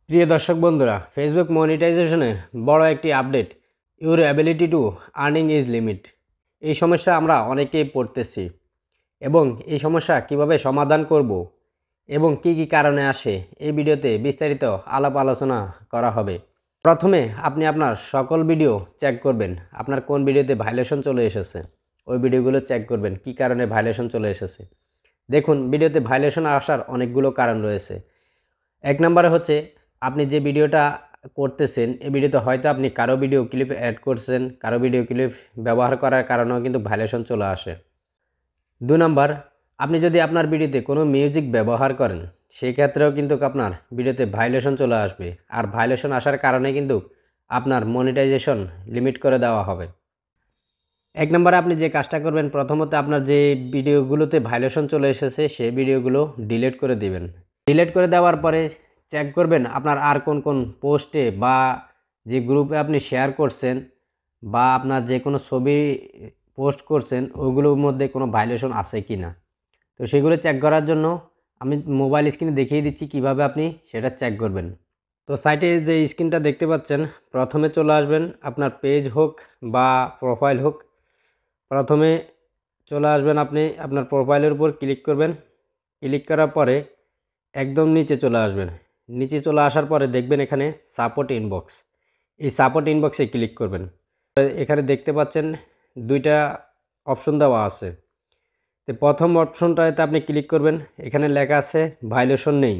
প্রিয় দর্শক বন্ধুরা, ফেসবুক মনিটাইজেশনের বড় একটি update, your ability to earning is limit. এই সমস্যা আমরা অনেকেই পড়তেছি এবং এই সমস্যা কিভাবে সমাধান করব এবং কি কি কারণে আসে, এই ভিডিওতে বিস্তারিত আলাপ আলোচনা করা হবে। প্রথমে আপনি আপনার সকল ভিডিও চেক করবেন, আপনার কোন ভিডিওতে ভাইলেশন চলে এসেছে ওই ভিডিওগুলো চেক করবেন, কি কারণে ভাইলেশন চলে এসেছে। দেখুন, ভিডিওতে ভাইলেশন আসার অনেকগুলো কারণ রয়েছে। এক নম্বরে হচ্ছে, আপনি যে ভিডিওটা করতেছেন এই ভিডিওতে হয়তো আপনি কারো ভিডিও ক্লিপ অ্যাড করছেন, কারো ভিডিও ক্লিপ ব্যবহার করার কারণেও কিন্তু ভাইলেশন চলে আসে। 2 নাম্বার, আপনি যদি আপনার ভিডিওতে কোনো মিউজিক ব্যবহার করেন সেই ক্ষেত্রেও কিন্তু আপনার ভিডিওতে ভাইলেশন চলে আসবে, আর ভাইলেশন আসার কারণে কিন্তু আপনার মনিটাইজেশন লিমিট করে দেওয়া হবে। 1 নম্বরে আপনি যে কাজটা করবেন, প্রথমত আপনার যে ভিডিওগুলোতে ভাইলেশন চলে এসেছে সেই ভিডিওগুলো ডিলিট করে দিবেন। ডিলিট করে দেওয়ার পরে চেক করবেন আপনার আর কোন কোন পোস্টে বা যে গ্রুপে আপনি শেয়ার করছেন বা আপনার যে কোনো ছবি পোস্ট করছেন ওইগুলোর মধ্যে কোনো ভাইলেশন আছে কি না। তো সেগুলো চেক করার জন্য আমি মোবাইল স্ক্রিনে দেখিয়ে দিচ্ছি কিভাবে আপনি সেটা চেক করবেন। তো সাইটে যে স্ক্রিনটা দেখতে পাচ্ছেন, প্রথমে চলে আসবেন, আপনার পেজ হোক বা প্রোফাইল হোক, প্রথমে চলে আসবেন, আপনি আপনার প্রোফাইলের উপর ক্লিক করবেন। ক্লিক করার পরে একদম নিচে চলে আসবেন। নিচে চলে আসার পরে দেখবেন এখানে সাপোর্ট ইনবক্স, এই সাপোর্ট ইনবক্সে ক্লিক করবেন। এখানে দেখতে পাচ্ছেন 2টা অপশন দেওয়া আছে। তো প্রথম অপশনটাতে আপনি ক্লিক করবেন, এখানে লেখা আছে ভাইলেশন নেই।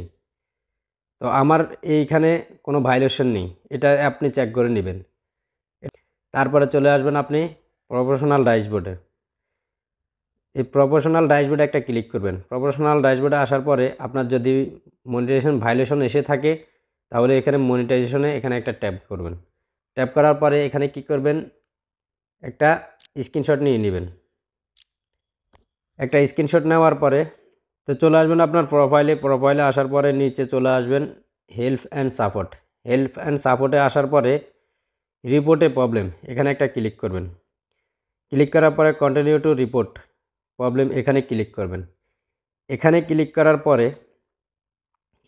তো আমার এইখানে কোনো ভাইলেশন নেই, এটা আপনি চেক করে নেবেন। তারপরে চলে আসবেন আপনি প্রফেশনাল ড্যাশবোর্ডে। এই প্রফেশনাল ড্যাশবোর্ডে একটা ক্লিক করবেন। প্রফেশনাল ড্যাশবোর্ডে আসার পরে আপনার যদি মনিটাইজেশন ভাইলেশন এসে থাকে তাহলে এখানে মনিটাইজেশনে এখানে একটা ট্যাপ করবেন। ট্যাপ করার পরে এখানে কি করবেন, একটা স্ক্রিনশট নিয়ে নেবেন। একটা স্ক্রিনশট নেওয়ার পরে তো চলে আসবেন আপনার প্রোফাইলে আসার পরে নিচে চলে আসবেন help and support. Help and সাপোর্টে আসার পরে রিপোর্টে প্রবলেম, এখানে একটা ক্লিক করবেন। ক্লিক করার পরে কন্টিনিউ টু রিপোর্ট প্রবলেম, এখানে ক্লিক করবেন। এখানে ক্লিক করার পরে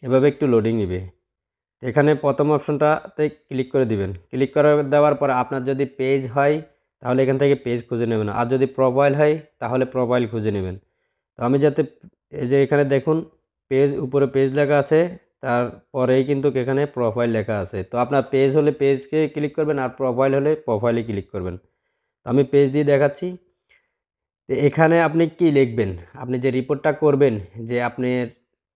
এভাবে একটু লোডিং নেবে। এখানে প্রথম অপশনটাতে ক্লিক করে দিবেন। ক্লিক করে দেওয়ার পরে আপনার যদি পেজ হয় তাহলে এখান থেকে পেজ খুঁজে নেবেন, আর যদি প্রোফাইল হয় তাহলে প্রোফাইল খুঁজে নেবেন। তো আমি যাতে এই যে এখানে দেখুন পেজ, উপরে পেজ লেখা আছে, তারপরেই কিন্তু এখানে প্রোফাইল লেখা আছে। তো আপনার পেজ হলে পেজকে ক্লিক করবেন, আর প্রোফাইল হলে প্রোফাইলে ক্লিক করবেন। তো আমি পেজ দিয়ে দেখাচ্ছি। তো এখানে আপনি কি লিখবেন, আপনি যে রিপোর্টটা করবেন যে আপনার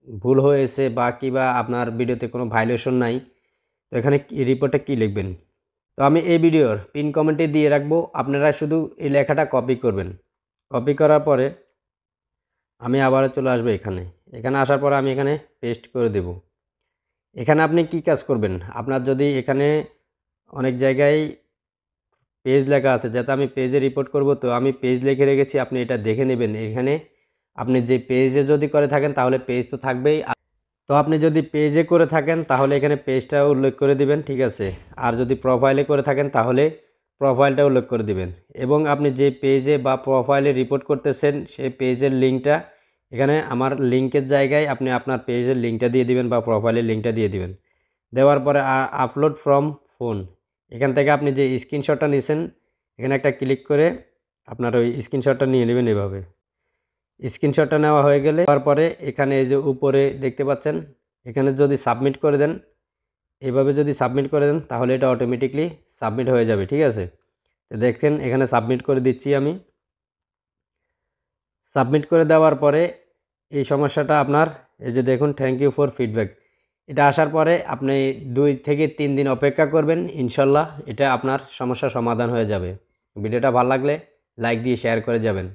ভুল হয়েছে বা কিবা আপনার ভিডিওতে কোনো ভাইলেশন নাই, তো এখানে রিপোর্টে কি লিখবেন। তো আমি এই ভিডিওর পিন কমেন্টে দিয়ে রাখবো, আপনারা শুধু এই লেখাটা কপি করবেন। কপি করার পরে আমি আবারও চলে আসবো এখানে। এখানে আসার পরে আমি এখানে পেস্ট করে দেব। এখানে আপনি কি কাজ করবেন, আপনার যদি এখানে অনেক জায়গায় পেজ লেখা আছে, যাতে আমি পেজে রিপোর্ট করব, তো আমি পেজ লিখে রেখেছি, আপনি এটা দেখে নেবেন। এখানে আপনি যে পেজে যদি করে থাকেন তাহলে পেজ তো থাকবেই। তো আপনি যদি পেজে করে থাকেন তাহলে এখানে পেজটা উল্লেখ করে দিবেন, ঠিক আছে। আর যদি প্রোফাইলে করে থাকেন তাহলে প্রোফাইলটা উল্লেখ করে দিবেন। এবং আপনি যে পেজে বা প্রোফাইলে রিপোর্ট করতেছেন সেই পেজের লিঙ্কটা এখানে আমার লিঙ্কের জায়গায় আপনি আপনার পেজের লিঙ্কটা দিয়ে দিবেন বা প্রোফাইলের লিঙ্কটা দিয়ে দিবেন। দেওয়ার পরে আপলোড ফ্রম ফোন, এখান থেকে আপনি যে স্ক্রিনশটটা নিয়েছেন এখানে একটা ক্লিক করে আপনার ওই স্ক্রিনশটটা নিয়ে নেবেন। এভাবে স্ক্রিনশটটা নেওয়া হয়ে গেলে তারপরে এখানে এই যে উপরে দেখতে পাচ্ছেন, এখানে যদি সাবমিট করে দেন, এভাবে যদি সাবমিট করে দেন তাহলে এটা অটোমেটিকলি সাবমিট হয়ে যাবে, ঠিক আছে। তো দেখেন এখানে সাবমিট করে দিচ্ছি আমি। সাবমিট করে দেওয়ার পরে এই সমস্যাটা আপনার, এই যে দেখুন থ্যাংক ইউ ফর ফিডব্যাক, এটা আসার পরে আপনি 2 থেকে 3 দিন অপেক্ষা করবেন, ইনশাল্লাহ এটা আপনার সমস্যা সমাধান হয়ে যাবে। ভিডিওটা ভালো লাগলে লাইক দিয়ে শেয়ার করে যাবেন।